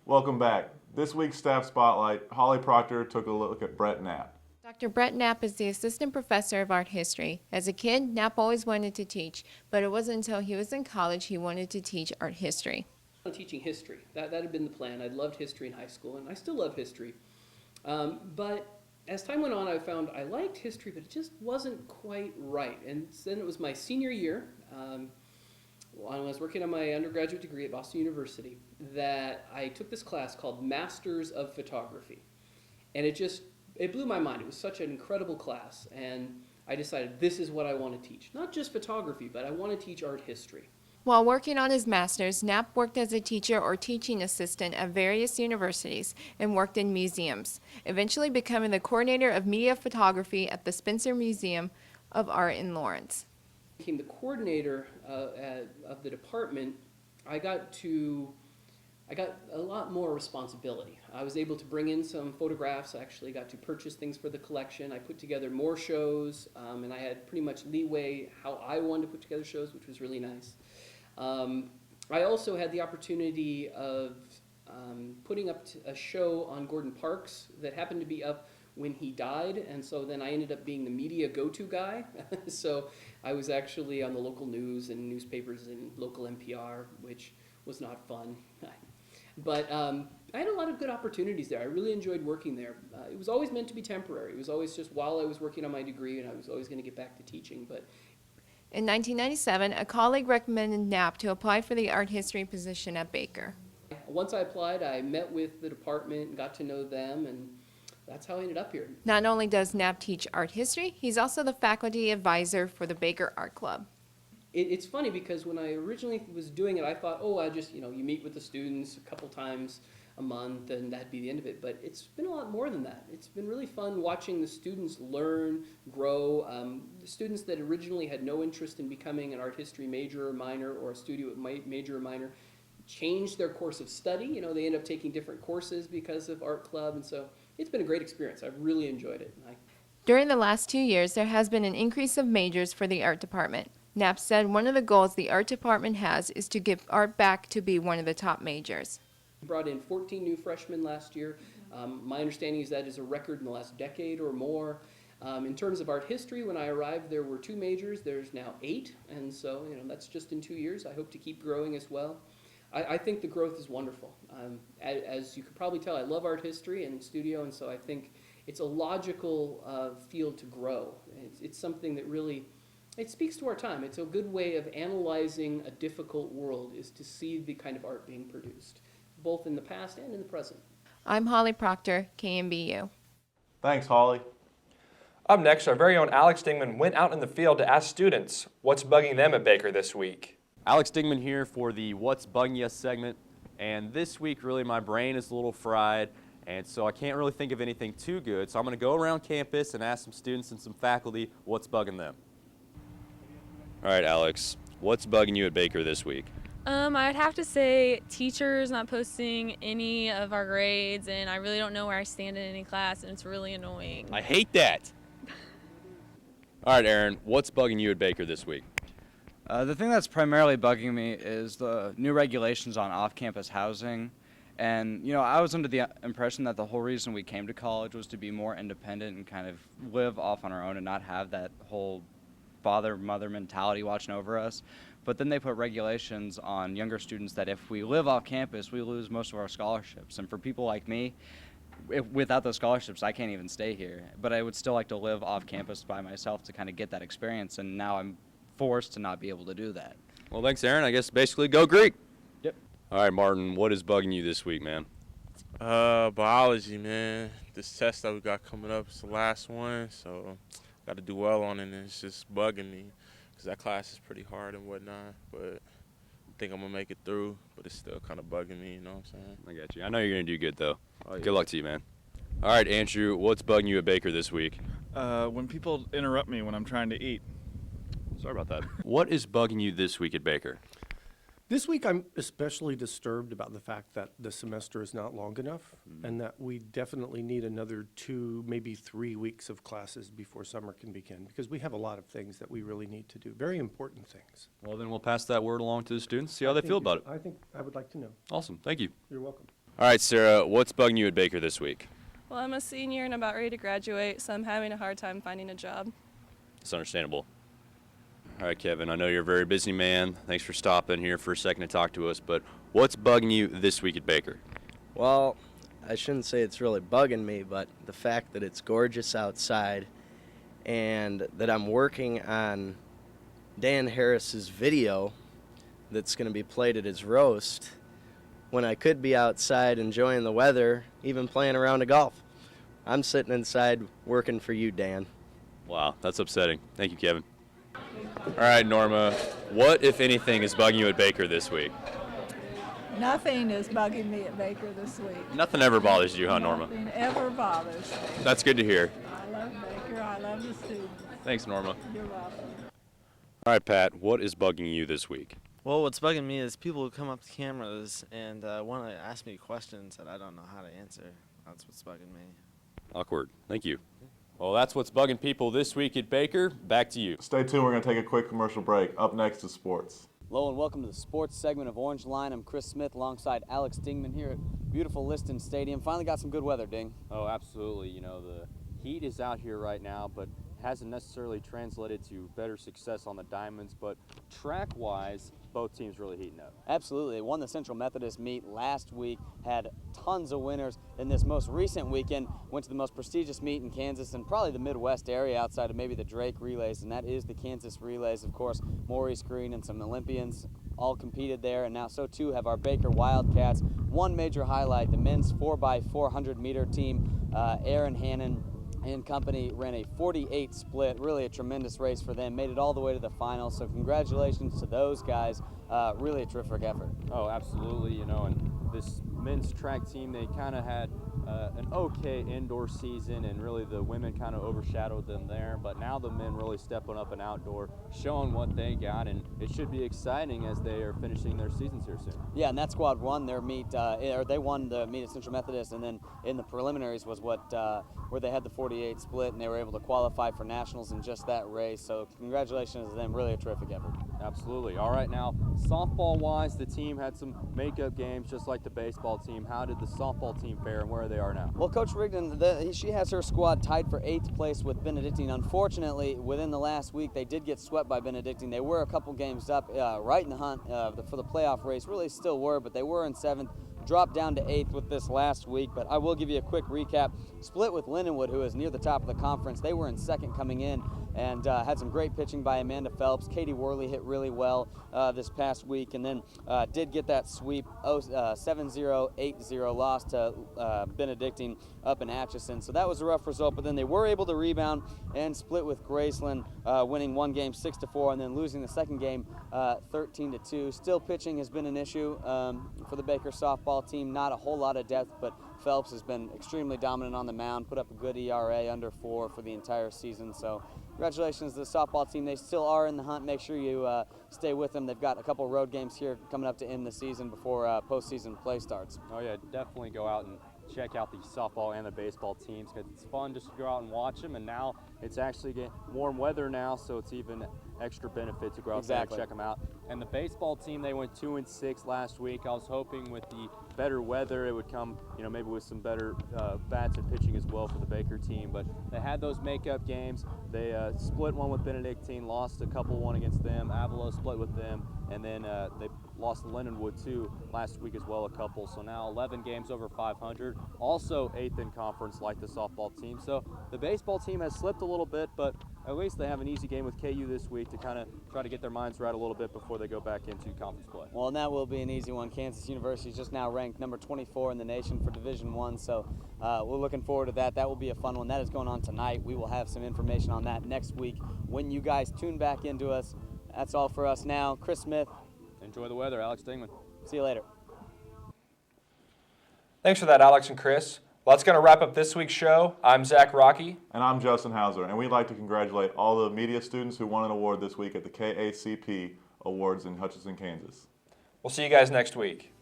Welcome back. This week's Staff Spotlight, Hollie Proctor took a look at Brett Knappe. Dr. Brett Knappe is the assistant professor of art history. As a kid, Knappe always wanted to teach, but it wasn't until he was in college he wanted to teach art history. Teaching history. That had been the plan. I'd loved history in high school, and I still love history. But as time went on, I found I liked history, but it just wasn't quite right. And then it was my senior year, when I was working on my undergraduate degree at Boston University, that I took this class called Masters of Photography. And it blew my mind. It was such an incredible class, and I decided this is what I want to teach. Not just photography, but I want to teach art history. While working on his master's, Knappe worked as a teacher or teaching assistant at various universities and worked in museums, eventually becoming the coordinator of media photography at the Spencer Museum of Art in Lawrence. Became the coordinator of the department. I got a lot more responsibility. I was able to bring in some photographs. I actually got to purchase things for the collection. I put together more shows, and I had pretty much leeway how I wanted to put together shows, which was really nice. I also had the opportunity of putting up a show on Gordon Parks that happened to be up when he died, and so then I ended up being the media go-to guy. So I was actually on the local news and newspapers and local NPR, which was not fun. But I had a lot of good opportunities there. I really enjoyed working there. It was always meant to be temporary. It was always just while I was working on my degree, and I was always going to get back to teaching. But in 1997, a colleague recommended Knappe to apply for the art history position at Baker. once I applied, I met with the department and got to know them, and that's how I ended up here. Not only does Knappe teach art history, he's also the faculty advisor for the Baker Art Club. It's funny because when I originally was doing it, I thought, oh, I just, you meet with the students a couple times a month and that'd be the end of it. But it's been a lot more than that. It's been really fun watching the students learn, grow. The students that originally had no interest in becoming an art history major or minor or a studio major or minor changed their course of study. They end up taking different courses because of art club. And so it's been a great experience. I've really enjoyed it. During the last 2 years, there has been an increase of majors for the art department. Knappe said one of the goals the art department has is to get art back to be one of the top majors. We brought in 14 new freshmen last year. My understanding is that is a record in the last decade or more. In terms of art history, when I arrived, there were 2 majors. There's now 8, and so that's just in 2 years. I hope to keep growing as well. I think the growth is wonderful. As you could probably tell, I love art history and studio, and so I think it's a logical field to grow. It's something that really, it speaks to our time. It's a good way of analyzing a difficult world, is to see the kind of art being produced, both in the past and in the present. I'm Hollie Proctor, KNBU. Thanks, Hollie. Up next, our very own Alex Dingman went out in the field to ask students what's bugging them at Baker this week. Alex Dingman here for the What's Bugging Ya segment, and this week really my brain is a little fried, and so I can't really think of anything too good, so I'm going to go around campus and ask some students and some faculty what's bugging them. All right, Alex, what's bugging you at Baker this week? I'd have to say teachers not posting any of our grades, and I really don't know where I stand in any class, and it's really annoying. I hate that. All right, Aaron, what's bugging you at Baker this week? The thing that's primarily bugging me is the new regulations on off-campus housing. And, I was under the impression that the whole reason we came to college was to be more independent and kind of live off on our own and not have that whole father-mother mentality watching over us. But then they put regulations on younger students that if we live off campus, we lose most of our scholarships. And for people like me, without those scholarships, I can't even stay here. But I would still like to live off campus by myself to kind of get that experience, and now I'm forced to not be able to do that. Well, thanks, Aaron. I guess basically go Greek. Yep. All right, Martin, what is bugging you this week, man? Biology, man. This test that we got coming up is the last one, so got to do well on it, and it's just bugging me because that class is pretty hard and whatnot, but I think I'm going to make it through, but it's still kind of bugging me, you know what I'm saying? I got you. I know you're going to do good, though. Oh, yeah. Good luck to you, man. All right, Andrew, what's bugging you at Baker this week? When people interrupt me when I'm trying to eat. Sorry about that. What is bugging you this week at Baker? This week I'm especially disturbed about the fact that the semester is not long enough and that we definitely need another 2, maybe 3 weeks of classes before summer can begin, because we have a lot of things that we really need to do, very important things. Well, then we'll pass that word along to the students, see how they feel about it. I think I would like to know. Awesome. Thank you. You're welcome. All right, Sarah, what's bugging you at Baker this week? Well, I'm a senior and about ready to graduate, so I'm having a hard time finding a job. It's understandable. All right, Kevin, I know you're a very busy man. Thanks for stopping here for a second to talk to us, but what's bugging you this week at Baker? Well, I shouldn't say it's really bugging me, but the fact that it's gorgeous outside and that I'm working on Dan Harris's video that's going to be played at his roast when I could be outside enjoying the weather, even playing a round of golf. I'm sitting inside working for you, Dan. Wow, that's upsetting. Thank you, Kevin. All right, Norma, what, if anything, is bugging you at Baker this week? Nothing is bugging me at Baker this week. Nothing ever bothers you, huh, Norma? Nothing ever bothers me. That's good to hear. I love Baker. I love the students. Thanks, Norma. You're welcome. All right, Pat, what is bugging you this week? Well, what's bugging me is people who come up to cameras and want to ask me questions that I don't know how to answer. That's what's bugging me. Awkward. Thank you. Well, that's what's bugging people this week at Baker. Back to you. Stay tuned. We're going to take a quick commercial break. Up next is sports. Hello and welcome to the sports segment of Orangeline. I'm Chris Smith alongside Alex Dingman here at beautiful Liston Stadium. Finally got some good weather, Ding. Oh, absolutely. You know, the heat is out here right now, but hasn't necessarily translated to better success on the diamonds, but track-wise, both teams really heating up. Absolutely. They won the Central Methodist meet last week, had tons of winners. In this most recent weekend, went to the most prestigious meet in Kansas and probably the Midwest area outside of maybe the Drake Relays, and that is the Kansas Relays. Of course, Maurice Green and some Olympians all competed there, and now so too have our Baker Wildcats. One major highlight, the men's 4x400 meter team, Aaron Hannon and company ran a 48 split, really a tremendous race for them, made it all the way to the final, so congratulations to those guys. Really a terrific effort. Oh, absolutely, you know, and this men's track team, they kind of had an okay indoor season, and really the women kind of overshadowed them there, but now the men really stepping up and outdoor, showing what they got, and it should be exciting as they are finishing their seasons here soon. Yeah, and that squad won their meet, or they won the meet at Central Methodist, and then in the preliminaries was where they had the 48 split, and they were able to qualify for nationals in just that race, so congratulations to them, really a terrific effort. Absolutely. All right, now softball-wise, the team had some makeup games just like the baseball team. How did the softball team fare, and where are they now? Well, Coach Rigdon, she has her squad tied for 8th place with Benedictine. Unfortunately, within the last week, they did get swept by Benedictine. They were a couple games up, right in the hunt for the playoff race. Really still were, but they were in 7th. Dropped down to 8th with this last week, but I will give you a quick recap. Split with Lindenwood, who is near the top of the conference. They were in 2nd coming in and had some great pitching by Amanda Phelps. Katie Worley hit really well this past week, and then did get that sweep 7-0, 8-0 loss to Benedictine up in Atchison. So that was a rough result, but then they were able to rebound and split with Graceland, winning one game 6-4, and then losing the second game 13-2. Still pitching has been an issue for the Baker softball team. Not a whole lot of depth, but Phelps has been extremely dominant on the mound, put up a good ERA under 4 for the entire season. So congratulations to the softball team. They still are in the hunt. Make sure you stay with them. They've got a couple road games here coming up to end the season before postseason play starts. Oh yeah, definitely go out and check out the softball and the baseball teams, because it's fun just to go out and watch them, and now it's actually getting warm weather now, so it's even extra benefit to go out there and check them out. And the baseball team, they went 2-6 last week. I was hoping with the better weather it would come, you know, maybe with some better bats and pitching as well for the Baker team, but they had those makeup games. They split one with Benedictine, lost a couple one against them. Avalo split with them, and then they lost to Lindenwood too last week as well, a couple. So now 11 games over 500, also 8th in conference like the softball team. So the baseball team has slipped a little bit, but at least they have an easy game with KU this week to kind of try to get their minds right a little bit before they go back into conference play. Well, and that will be an easy one. Kansas University is just now ranked number 24 in the nation for Division I, so we're looking forward to that. That will be a fun one. That is going on tonight. We will have some information on that next week when you guys tune back into us. That's all for us now. Chris Smith. Enjoy the weather. Alex Dingman. See you later. Thanks for that, Alex and Chris. Well, that's going to wrap up this week's show. I'm Zach Rocky. And I'm Justin Hauser. And we'd like to congratulate all the media students who won an award this week at the KACP Awards in Hutchinson, Kansas. We'll see you guys next week.